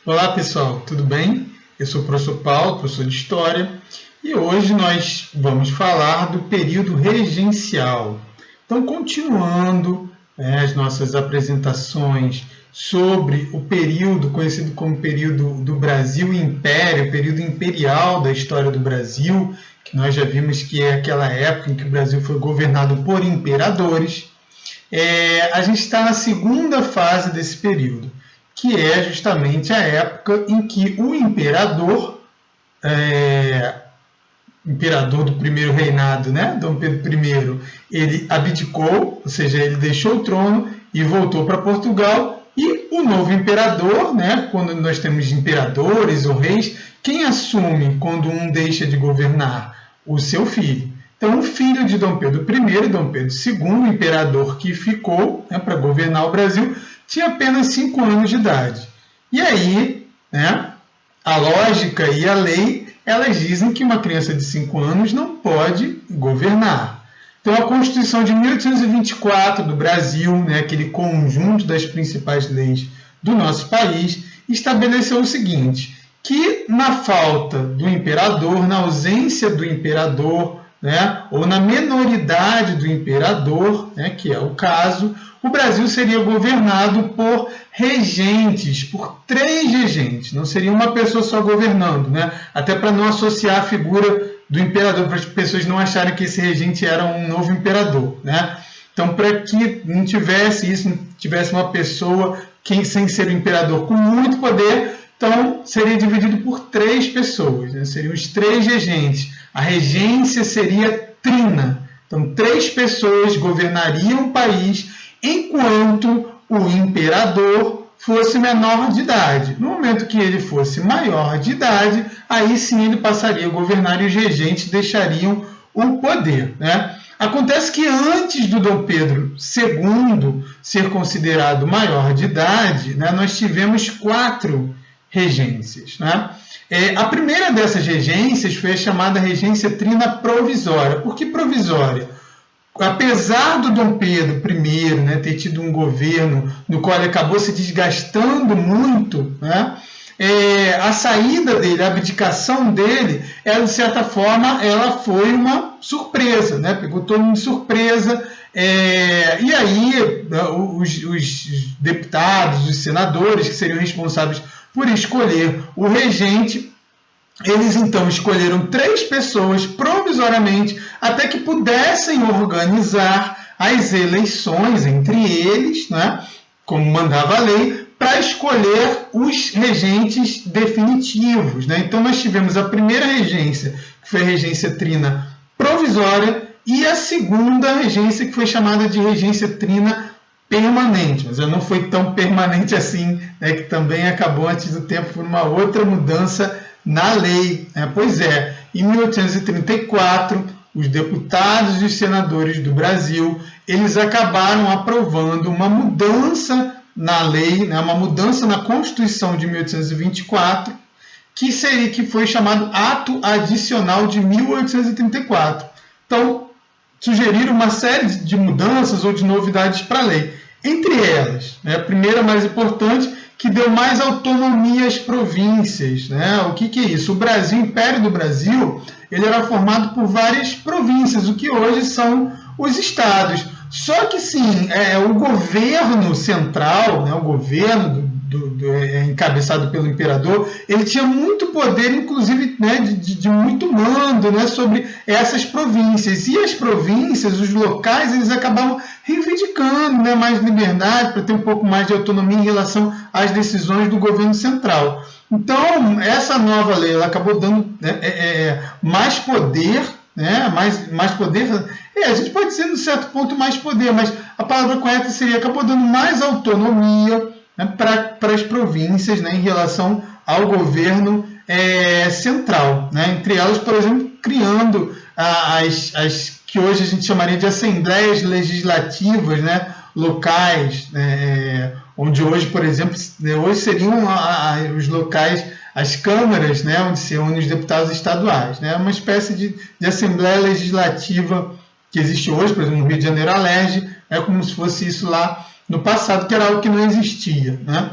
Olá pessoal, tudo bem? Eu sou o professor Paulo, professor de História, e hoje nós vamos falar do período regencial. Então, continuando as nossas apresentações sobre o período conhecido como período do Brasil Império, período imperial da história do Brasil, que nós já vimos que é aquela época em que o Brasil foi governado por imperadores. A gente está na segunda fase desse período, que é justamente a época em que o imperador, imperador do primeiro reinado, né, Dom Pedro I, ele abdicou, ou seja, ele deixou o trono e voltou para Portugal, e o novo imperador, né, quando nós temos imperadores ou reis, quem assume quando um deixa de governar? O seu filho. Então, o filho de Dom Pedro I, Dom Pedro II, o imperador que ficou, né, para governar o Brasil, tinha apenas 5 anos de idade. E aí, né, a lógica e a lei, elas dizem que uma criança de 5 anos não pode governar. Então, a Constituição de 1824 do Brasil, né, aquele conjunto das principais leis do nosso país, estabeleceu o seguinte, que na falta do imperador, na ausência do imperador, né, ou na menoridade do imperador, né, que é o caso, o Brasil seria governado por regentes, por 3 regentes, não seria uma pessoa só governando, né? Até para não associar a figura do imperador, para as pessoas não acharem que esse regente era um novo imperador, né? Então, para que não tivesse isso, não tivesse uma pessoa sem ser o imperador com muito poder, então seria dividido por 3 pessoas, né? Seriam os 3 regentes. A regência seria trina, então 3 pessoas governariam o país enquanto o imperador fosse menor de idade. No momento que ele fosse maior de idade, aí sim ele passaria a governar e os regentes deixariam o poder, né? Acontece que antes do Dom Pedro II ser considerado maior de idade, né, nós tivemos 4 regências, né? A primeira dessas regências foi a chamada regência trina provisória. Por que provisória? Apesar do Dom Pedro I, né, ter tido um governo no qual ele acabou se desgastando muito, né, a saída dele, a abdicação dele, ela, de certa forma, ela foi uma surpresa, né, pegou todo mundo de surpresa, e aí os deputados, os senadores, que seriam responsáveis por escolher o regente, eles então escolheram 3 pessoas provisoriamente até que pudessem organizar as eleições entre eles, né, como mandava a lei, para escolher os regentes definitivos, né? Então nós tivemos a primeira regência, que foi a regência trina provisória, e a segunda regência, que foi chamada de regência trina permanente, mas ela não foi tão permanente assim, né, que também acabou antes do tempo por uma outra mudança na lei. Pois é, em 1834, os deputados e os senadores do Brasil, eles acabaram aprovando uma mudança na lei, né, uma mudança na Constituição de 1824, que foi chamado Ato Adicional de 1834. Então, sugeriram uma série de mudanças ou de novidades para a lei. Entre elas, né, a primeira mais importante, que deu mais autonomia às províncias, né? O que é isso? O Brasil, o Império do Brasil, ele era formado por várias províncias, o que hoje são os estados. Só que sim, o governo central, né, o governo encabeçado pelo imperador, ele tinha muito poder, inclusive, né, de muito mando, né, sobre essas províncias. E as províncias, os locais, eles acabavam reivindicando, né, mais liberdade, para ter um pouco mais de autonomia em relação às decisões do governo central. Então, essa nova lei ela acabou dando, né, mais poder, né, mais poder, a gente pode dizer, num certo ponto, mais poder, mas a palavra correta seria, acabou dando mais autonomia, né, para as províncias, né, em relação ao governo central, né, entre elas, por exemplo, criando as que hoje a gente chamaria de assembleias legislativas, né, locais, onde hoje, por exemplo, hoje seriam os locais, as câmaras, né, onde se reúnem os deputados estaduais, né, uma espécie de assembleia legislativa que existe hoje, por exemplo, no Rio de Janeiro, a LERJ, é como se fosse isso lá no passado, que era algo que não existia, né?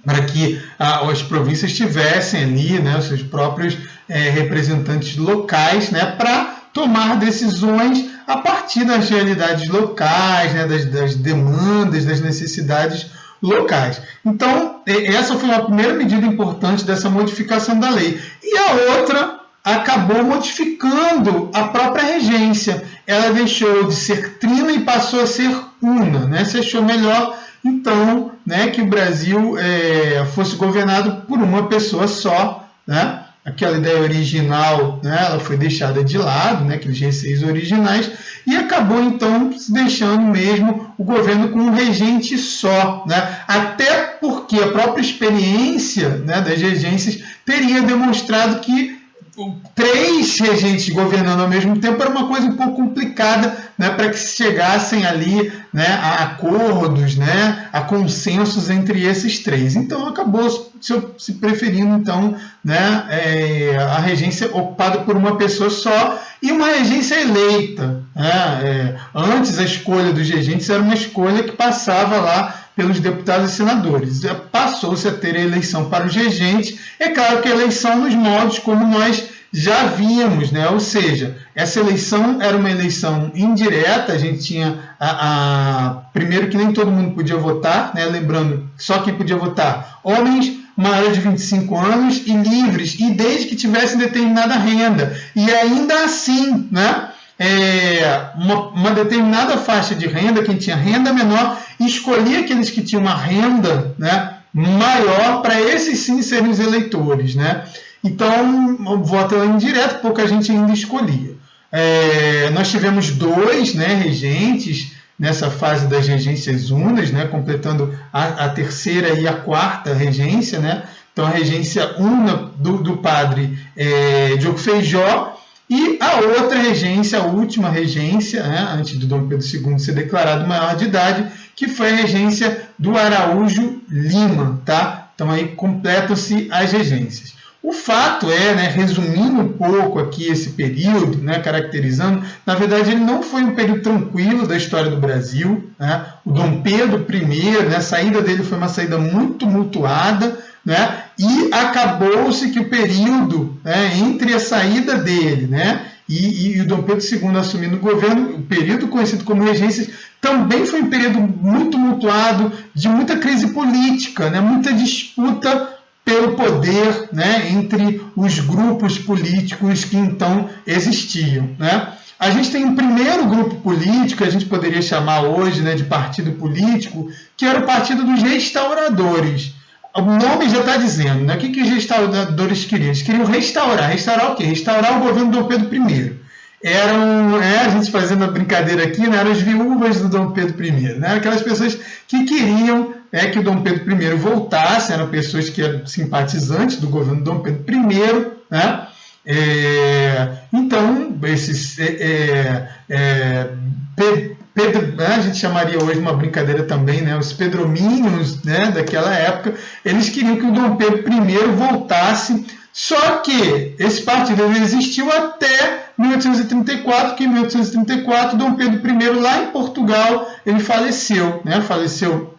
para que as províncias tivessem ali, né, os seus próprios representantes locais, né, para tomar decisões a partir das realidades locais, né, das demandas, das necessidades locais. Então, essa foi a primeira medida importante dessa modificação da lei. E a outra acabou modificando a própria regência. Ela deixou de ser trina e passou a ser una, né? Se achou melhor, então, né, que o Brasil fosse governado por uma pessoa só, né? Aquela ideia original, né, ela foi deixada de lado, né, aqueles receios originais, e acabou então se deixando mesmo o governo com um regente só, né? Até porque a própria experiência, né, das regências teria demonstrado que 3 regentes governando ao mesmo tempo era uma coisa um pouco complicada, né, para que se chegassem ali, né, a acordos, né, a consensos entre esses 3. Então acabou se preferindo então, né, a regência ocupada por uma pessoa só e uma regência eleita. Né? Antes a escolha dos regentes era uma escolha que passava lá pelos deputados e senadores. Passou-se a ter a eleição para os regentes. É claro que a eleição nos modos como nós já víamos, né? Ou seja, essa eleição era uma eleição indireta, a gente tinha primeiro que nem todo mundo podia votar, né? Lembrando, só quem podia votar, homens maiores de 25 anos e livres, e desde que tivessem determinada renda. E ainda assim, né? Uma determinada faixa de renda, quem tinha renda menor, escolhia aqueles que tinham uma renda, né, maior, para esses sim serem os eleitores. Né? Então, o voto era indireto, pouca gente ainda escolhia. Nós tivemos 2, né, regentes nessa fase das regências unas, né, completando a terceira e a quarta regência. Né? Então, a regência una do padre Diogo Feijó, e a outra regência, a última regência, né, antes de Dom Pedro II ser declarado maior de idade, que foi a regência do Araújo Lima. Tá? Então, aí completam-se as regências. O fato né, resumindo um pouco aqui esse período, né, caracterizando, na verdade ele não foi um período tranquilo da história do Brasil. Né? O Dom Pedro I, né, a saída dele foi uma saída muito tumultuada, né? E acabou-se que o período, né, entre a saída dele, né, e o Dom Pedro II assumindo o governo, o período conhecido como regência, também foi um período muito tumultuado, de muita crise política, né, muita disputa pelo poder, né, entre os grupos políticos que então existiam. Né? A gente tem um primeiro grupo político, a gente poderia chamar hoje, né, de partido político, que era o Partido dos Restauradores. O nome já está dizendo, né? O que os restauradores queriam? Eles queriam restaurar. Restaurar o quê? Restaurar o governo do Dom Pedro I. Eram, a gente fazendo a brincadeira aqui, né? Eram as viúvas do Dom Pedro I. Né? Aquelas pessoas que queriam que o Dom Pedro I voltasse, eram pessoas que eram simpatizantes do governo do Dom Pedro I. Né? Então, esses a gente chamaria hoje uma brincadeira também, né? Os pedromínios, né, daquela época, eles queriam que o Dom Pedro I voltasse, só que esse partido existiu até 1834, que em 1834 Dom Pedro I, lá em Portugal, ele faleceu, né? Faleceu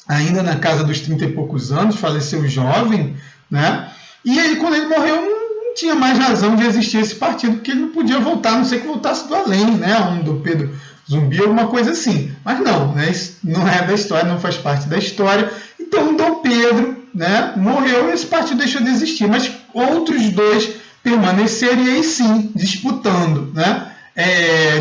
ainda na casa dos 30 e poucos anos, faleceu jovem, né? E aí, quando ele morreu, não tinha mais razão de existir esse partido, porque ele não podia voltar, a não ser que voltasse do além, né? Um Dom Pedro Zumbi, alguma coisa assim. Mas não, né? Isso não é da história, não faz parte da história. Então, Dom Pedro, né, morreu e esse partido deixou de existir. Mas outros 2 permaneceram e aí sim, disputando. Né?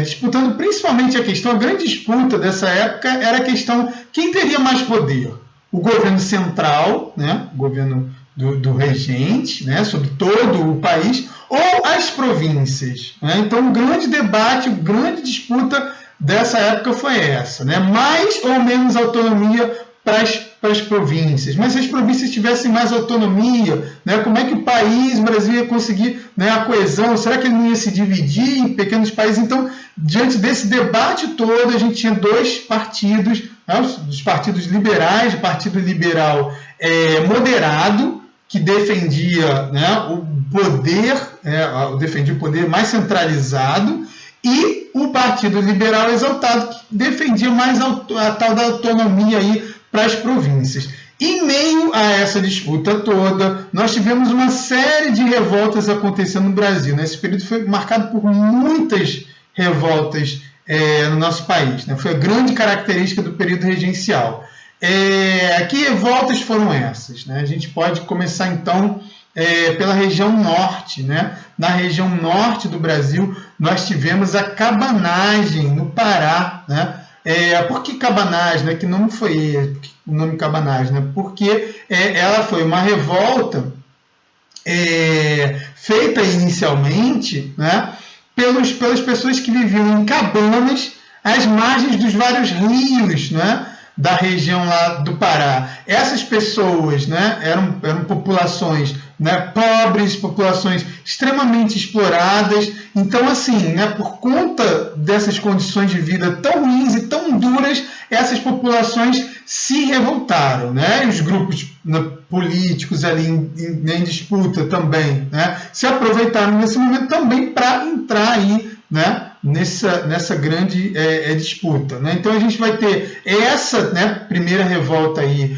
Disputando principalmente a questão, a grande disputa dessa época era a questão, quem teria mais poder? O governo central, né, o governo do regente, né, sobre todo o país, ou as províncias. Né? Então, o grande debate, a grande disputa dessa época foi essa, né? Mais ou menos autonomia para as províncias. Mas se as províncias tivessem mais autonomia, né, como é que o país, o Brasil, ia conseguir, né, a coesão? Será que ele não ia se dividir em pequenos países? Então, diante desse debate todo, a gente tinha 2 partidos, né, os partidos liberais, o Partido Liberal moderado, que defendia, né, o poder, defendia o poder mais centralizado, e o Partido Liberal Exaltado, que defendia mais a tal da autonomia aí para as províncias. Em meio a essa disputa toda, nós tivemos uma série de revoltas acontecendo no Brasil, né? Esse período foi marcado por muitas revoltas no nosso país, né? Foi a grande característica do período regencial. Que revoltas foram essas, né? A gente pode começar, então, pela região norte, né? Na região norte do Brasil, nós tivemos a cabanagem no Pará, né? Por que cabanagem? Né? Que nome foi o nome cabanagem? Né? Porque ela foi uma revolta feita inicialmente, né? Pelas pessoas que viviam em cabanas às margens dos vários rios, né? Da região lá do Pará. Essas pessoas, né, eram populações, né, pobres, populações extremamente exploradas. Então, assim, né, por conta dessas condições de vida tão ruins e tão duras, essas populações se revoltaram, né? E os grupos, né, políticos ali em disputa também, né, se aproveitaram nesse momento também para entrar aí, né, nessa grande disputa, né? Então a gente vai ter essa, né, primeira revolta aí,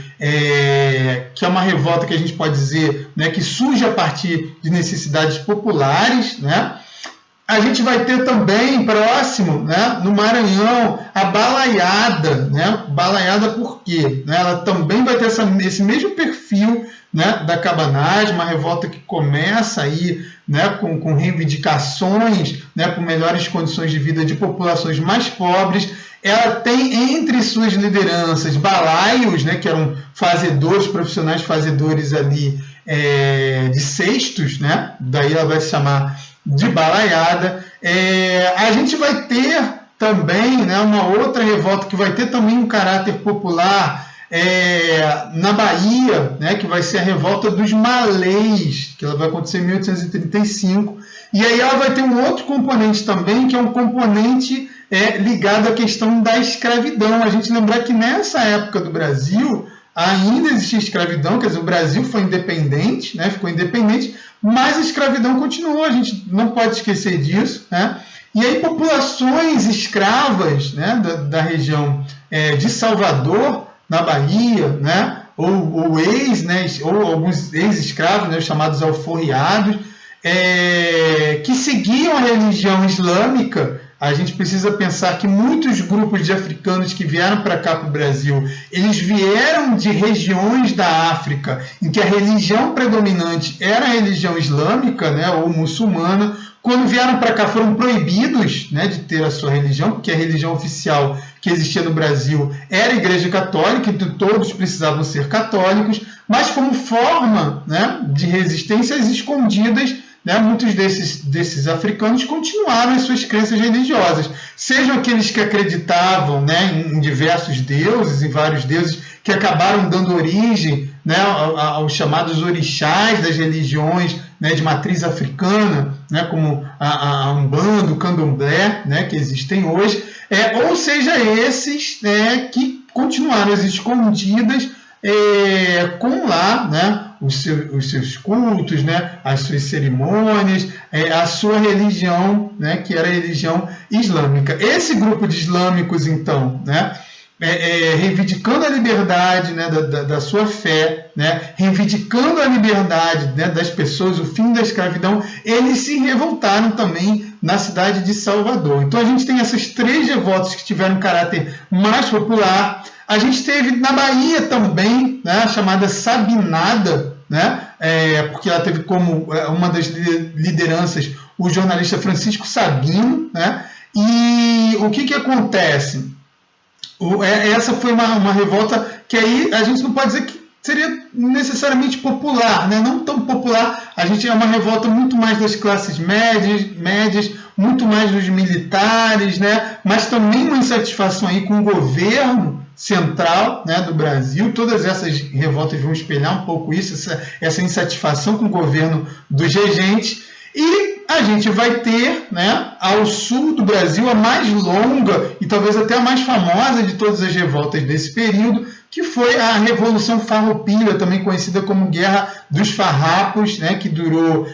que é uma revolta que a gente pode dizer, né, que surge a partir de necessidades populares, né? A gente vai ter também, próximo, né, no Maranhão, a balaiada, né? Balaiada por quê? Né? Ela também vai ter esse mesmo perfil, né, da cabanagem, uma revolta que começa aí, né, com reivindicações, né, por melhores condições de vida de populações mais pobres. Ela tem entre suas lideranças balaios, né, que eram fazedores, profissionais fazedores ali de cestos, né? Daí ela vai se chamar de balaiada. A gente vai ter também, né, uma outra revolta que vai ter também um caráter popular na Bahia, né, que vai ser a revolta dos malês, que ela vai acontecer em 1835. E aí ela vai ter um outro componente também, que é um componente ligado à questão da escravidão. A gente lembrar que nessa época do Brasil ainda existia escravidão, quer dizer, o Brasil foi independente, né, ficou independente, mas a escravidão continuou, a gente não pode esquecer disso, né? E aí populações escravas, né, da região de Salvador, na Bahia, né, ou alguns ex-escravos, né, chamados alforriados, que seguiam a religião islâmica. A gente precisa pensar que muitos grupos de africanos que vieram para cá, para o Brasil, eles vieram de regiões da África em que a religião predominante era a religião islâmica, né, ou muçulmana. Quando vieram para cá foram proibidos, né, de ter a sua religião, porque a religião oficial que existia no Brasil era a Igreja Católica, e todos precisavam ser católicos, mas como forma, né, de resistências escondidas, né, muitos desses africanos continuaram as suas crenças religiosas, sejam aqueles que acreditavam, né, em diversos deuses, em vários deuses que acabaram dando origem, né, aos chamados orixás das religiões, né, de matriz africana, né, como a Umbanda, o Candomblé, né, que existem hoje, ou seja, esses que continuaram as escondidas com lá, né, os seus cultos, né, as suas cerimônias, a sua religião, né, que era a religião islâmica. Esse grupo de islâmicos, então, né, reivindicando a liberdade, né, da sua fé, né, reivindicando a liberdade, né, das pessoas, o fim da escravidão, eles se revoltaram também na cidade de Salvador. Então a gente tem essas três revoltas que tiveram um caráter mais popular. A gente teve na Bahia também, né, a chamada Sabinada, né, porque ela teve como uma das lideranças o jornalista Francisco Sabino, né, e o que acontece? Essa foi uma revolta que aí a gente não pode dizer que seria necessariamente popular, né? Não tão popular. A gente é uma revolta muito mais das classes médias, muito mais dos militares, né? Mas também uma insatisfação aí com o governo central, né, do Brasil. Todas essas revoltas vão espelhar um pouco isso, essa insatisfação com o governo dos regentes. E a gente vai ter, né, ao sul do Brasil, a mais longa e talvez até a mais famosa de todas as revoltas desse período, que foi a Revolução Farroupilha, também conhecida como Guerra dos Farrapos, né, que durou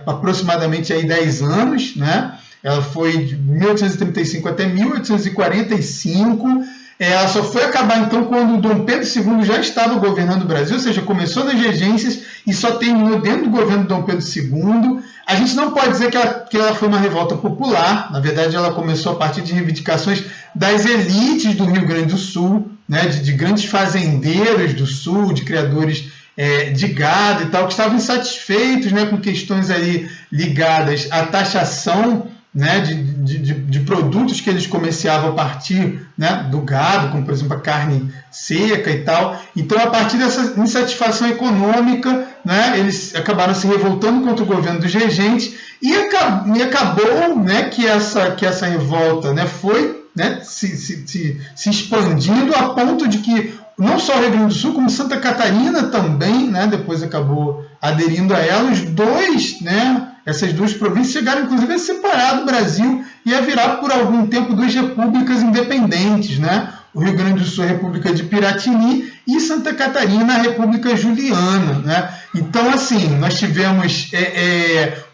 aproximadamente aí 10 anos. Né? Ela foi de 1835 até 1845. ela só foi acabar então quando o Dom Pedro II já estava governando o Brasil, ou seja, começou nas regências e só terminou dentro do governo do Dom Pedro II. A gente não pode dizer que ela foi uma revolta popular, na verdade ela começou a partir de reivindicações das elites do Rio Grande do Sul, né, de grandes fazendeiros do Sul, de criadores de gado e tal, que estavam insatisfeitos, né, com questões ali ligadas à taxação, né, de produtos que eles comerciavam a partir, né, do gado, como por exemplo a carne seca e tal. Então, a partir dessa insatisfação econômica, né, eles acabaram se revoltando contra o governo dos regentes e acabou, né, que essa revolta, né, foi, né, se expandindo a ponto de que não só o Rio Grande do Sul, como Santa Catarina também, né, depois acabou aderindo a ela. Os dois, né, essas duas províncias chegaram, inclusive, a separar do Brasil e a virar, por algum tempo, duas repúblicas independentes, né? O Rio Grande do Sul, a República de Piratini, e Santa Catarina, a República Juliana, né? Então, assim, nós tivemos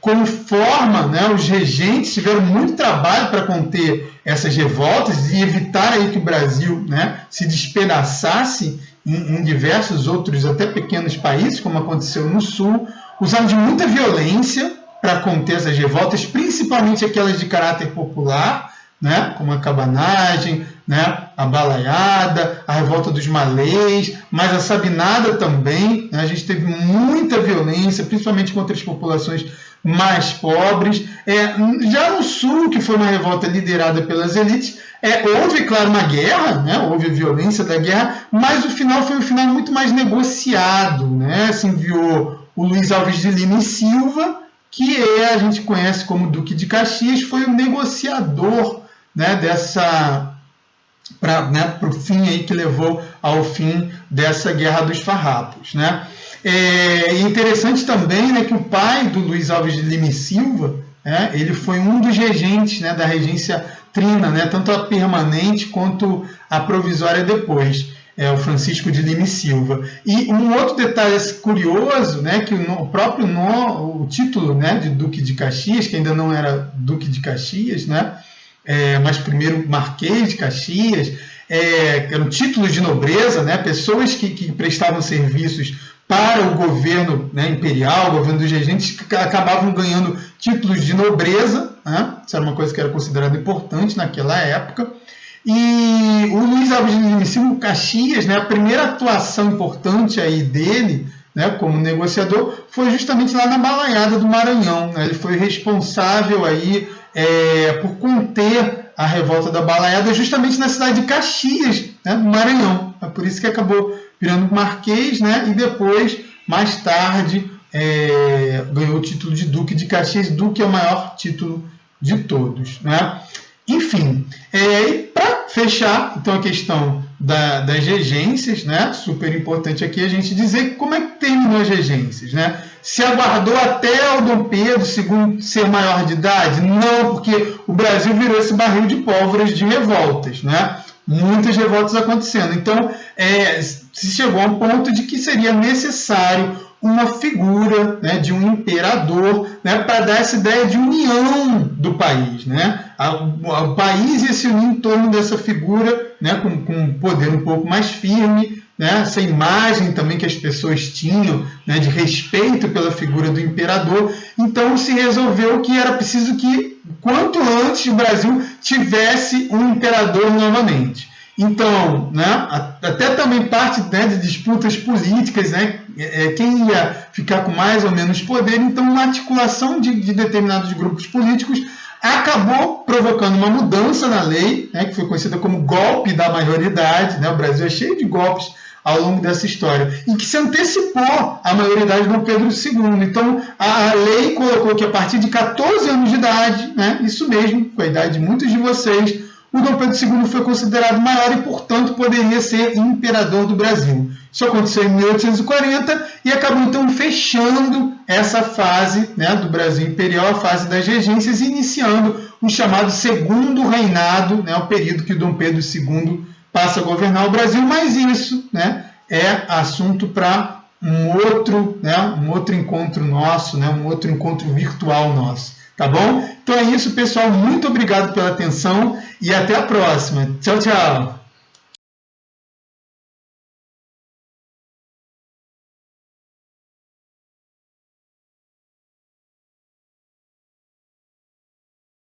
como forma, né, os regentes tiveram muito trabalho para conter essas revoltas e evitar aí que o Brasil, né, se despedaçasse em diversos outros, até pequenos países, como aconteceu no Sul. Usaram de muita violência para conter essas revoltas, principalmente aquelas de caráter popular, né, como a cabanagem, né, a balaiada, a revolta dos malês, mas a sabinada também, né, a gente teve muita violência, principalmente contra as populações mais pobres. Já no Sul, que foi uma revolta liderada pelas elites, houve, claro, uma guerra, né, houve violência da guerra, mas o final foi um final muito mais negociado, né, se enviou o Luiz Alves de Lima e Silva, que a gente conhece como Duque de Caxias, foi o negociador, né, para o fim aí que levou ao fim dessa Guerra dos Farrapos, né? É interessante também, né, que o pai do Luiz Alves de Lima e Silva, né, ele foi um dos regentes, né, da regência trina, né, tanto a permanente quanto a provisória depois. O Francisco de Lima e Silva. E um outro detalhe curioso, né, que o título, né, de Duque de Caxias, que ainda não era Duque de Caxias, né, mas primeiro Marquês de Caxias, eram títulos de nobreza, né, pessoas que prestavam serviços para o governo, né, imperial, o governo dos regentes, que acabavam ganhando títulos de nobreza, né, isso era uma coisa que era considerada importante naquela época. E o Luiz Alves de Lima e Silva Caxias, né, a primeira atuação importante aí dele, né, como negociador, foi justamente lá na Balaiada do Maranhão, né? Ele foi responsável aí, por conter a revolta da Balaiada justamente na cidade de Caxias, né, do Maranhão. É por isso que acabou virando marquês, né, e depois, mais tarde, ganhou o título de Duque de Caxias. Duque é o maior título de todos, né? Enfim, e para fechar, então, a questão das regências, né? Super importante aqui a gente dizer como é que terminou as regências, né? Se aguardou até o Dom Pedro II ser maior de idade? Não, porque o Brasil virou esse barril de pólvora de revoltas, né? Muitas revoltas acontecendo. Então, se chegou a um ponto de que seria necessário uma figura, né, de um imperador, né, para dar essa ideia de união do país, né? O país ia se unir em torno dessa figura, né, com um poder um pouco mais firme, né, essa imagem também que as pessoas tinham, né, de respeito pela figura do imperador. Então se resolveu que era preciso que, quanto antes, o Brasil tivesse um imperador novamente. Então, né, até também parte, né, de disputas políticas, né, quem ia ficar com mais ou menos poder. Então, uma articulação de determinados grupos políticos acabou provocando uma mudança na lei, né, que foi conhecida como golpe da maioridade, né? O Brasil é cheio de golpes ao longo dessa história, e que se antecipou à maioridade de Dom Pedro II. Então, a lei colocou que a partir de 14 anos de idade, né, isso mesmo, com a idade de muitos de vocês, o Dom Pedro II foi considerado maior e, portanto, poderia ser imperador do Brasil. Isso aconteceu em 1840 e acabou, então, fechando essa fase, né, do Brasil imperial, a fase das regências, iniciando o chamado Segundo Reinado, né, o período que o Dom Pedro II passa a governar o Brasil. Mas isso, né, é assunto para um outro encontro nosso, né, um outro encontro virtual nosso. Tá bom? Então é isso, pessoal. Muito obrigado pela atenção e até a próxima. Tchau, tchau.